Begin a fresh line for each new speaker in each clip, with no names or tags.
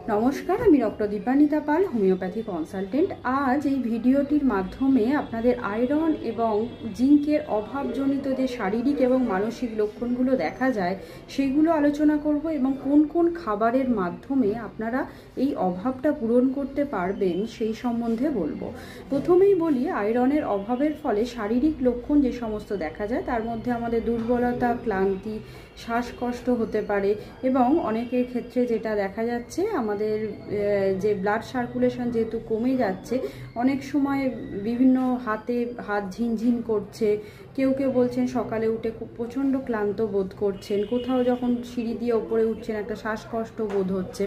নমস্কার, আমি ডক্টর দীপান্বিতা পাল, homeopathy consultant. আজ এই ভিডিওটির মাধ্যমে আপনাদের আয়রন এবং জিঙ্কের অভাবজনিত যে শারীরিক এবং মানসিক লক্ষণগুলো দেখা যায় সেগুলো আলোচনা করব এবং কোন কোন খাবারের মাধ্যমে আপনারা এই অভাবটা পূরণ করতে পারবেন সেই সম্বন্ধে বলবো। প্রথমেই বলি, আয়রনের অভাবের ফলে শারীরিক লক্ষণ যে সমস্ত দেখা যায় তার মধ্যে আমাদের দুর্বলতা, ক্লান্তি, শ্বাসকষ্ট হতে পারে এবং অনেকের ক্ষেত্রে যেটা দেখা যাচ্ছে আমাদের যে ব্লাড সার্কুলেশন যেহেতু কমে যাচ্ছে, অনেক সময় বিভিন্ন হাত ঝিনঝিন করছে, কেউ কেউ বলছেন সকালে উঠে খুব প্রচণ্ড ক্লান্ত বোধ করছেন, কোথাও যখন সিঁড়ি দিয়ে ওপরে উঠছেন একটা শ্বাসকষ্ট বোধ হচ্ছে।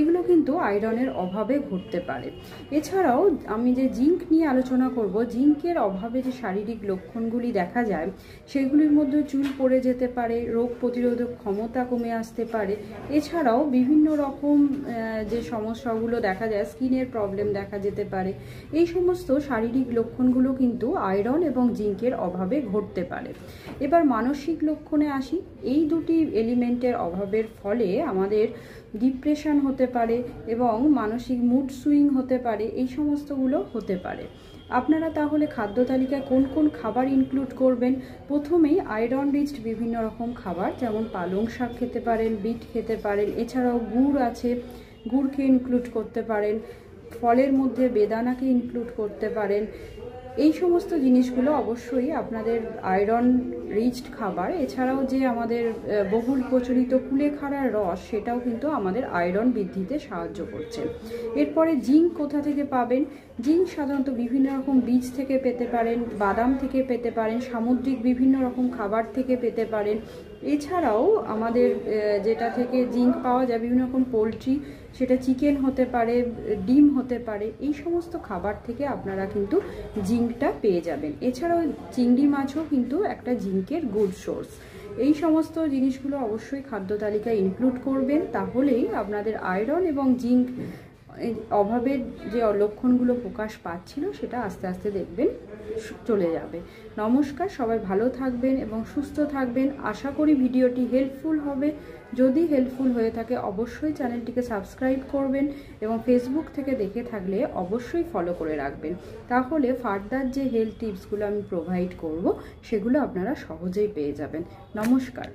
এগুলো কিন্তু আয়রনের অভাবে ঘটতে পারে। এছাড়াও আমি যে জিঙ্ক নিয়ে আলোচনা করব, জিঙ্কের অভাবে যে শারীরিক লক্ষণগুলি দেখা যায় সেগুলির মধ্যে চুল পড়ে যেতে পারে, রোগ প্রতিরোধক ক্ষমতা কমে আসতে পারে। এছাড়াও বিভিন্ন রকম যে সমস্যাগুলো দেখা যায়, স্কিনের প্রবলেম দেখা যেতে পারে। এই সমস্ত শারীরিক লক্ষণগুলো কিন্তু আয়রন এবং জিঙ্কের অভাবে ঘটতে পারে। এবার মানসিক লক্ষণে আসি। এই দুটি এলিমেন্টের অভাবের ফলে আমাদের ডিপ্রেশন হতে পারে এবং মানসিক মুড সুইং হতে পারে। এই সমস্তগুলো হতে পারে। আপনারা তাহলে খাদ্য তালিকায় কোন কোন খাবার ইনক্লুড করবেন? প্রথমেই আয়রন রিচড বিভিন্ন রকম খাবার, যেমন পালং শাক খেতে পারেন, বিট খেতে পারেন। এছাড়াও গুড় আছে, গুড়কে ইনক্লুড করতে পারেন। ফলের মধ্যে বেদানাকে ইনক্লুড করতে পারেন। এই সমস্ত জিনিসগুলো অবশ্যই আপনাদের আয়রন রিচড খাবার। এছাড়াও যে আমাদের বহুল প্রচলিত কুলেখাড়ার রস, সেটাও কিন্তু আমাদের আয়রন বৃদ্ধিতে সাহায্য করছে। এরপরে জিঙ্ক কোথা থেকে পাবেন? জিঙ্ক সাধারণত বিভিন্ন রকম বীজ থেকে পেতে পারেন, বাদাম থেকে পেতে পারেন, সামুদ্রিক বিভিন্ন রকম খাবার থেকে পেতে পারেন। এছাড়াও আমাদের যেটা থেকে জিঙ্ক পাওয়া যায় বিভিন্ন রকম পোলট্রি, সেটা চিকেন হতে পারে, ডিম হতে পারে। এই সমস্ত খাবার থেকে আপনারা কিন্তু জিঙ্কটা পেয়ে যাবেন। এছাড়াও চিংড়ি মাছও কিন্তু একটা জিঙ্কের গুড সোর্স। এই সমস্ত জিনিসগুলো অবশ্যই খাদ্য তালিকায় ইনক্লুড করবেন, তাহলেই আপনাদের আয়রন এবং জিঙ্ক অভাবের যে লক্ষণগুলো প্রকাশ পাচ্ছিল সেটা আস্তে আস্তে দেখবেন চলে যাবে। নমস্কার, সবাই ভালো থাকবেন এবং সুস্থ থাকবেন। আশা করি ভিডিওটি হেল্পফুল হবে। যদি হেল্পফুল হয়ে থাকে অবশ্যই চ্যানেলটিকে সাবস্ক্রাইব করবেন এবং ফেসবুক থেকে দেখে থাকলে অবশ্যই ফলো করে রাখবেন। তাহলে ফার্দার যে হেলথ টিপসগুলো আমি প্রোভাইড করব সেগুলো আপনারা সহজেই পেয়ে যাবেন। নমস্কার।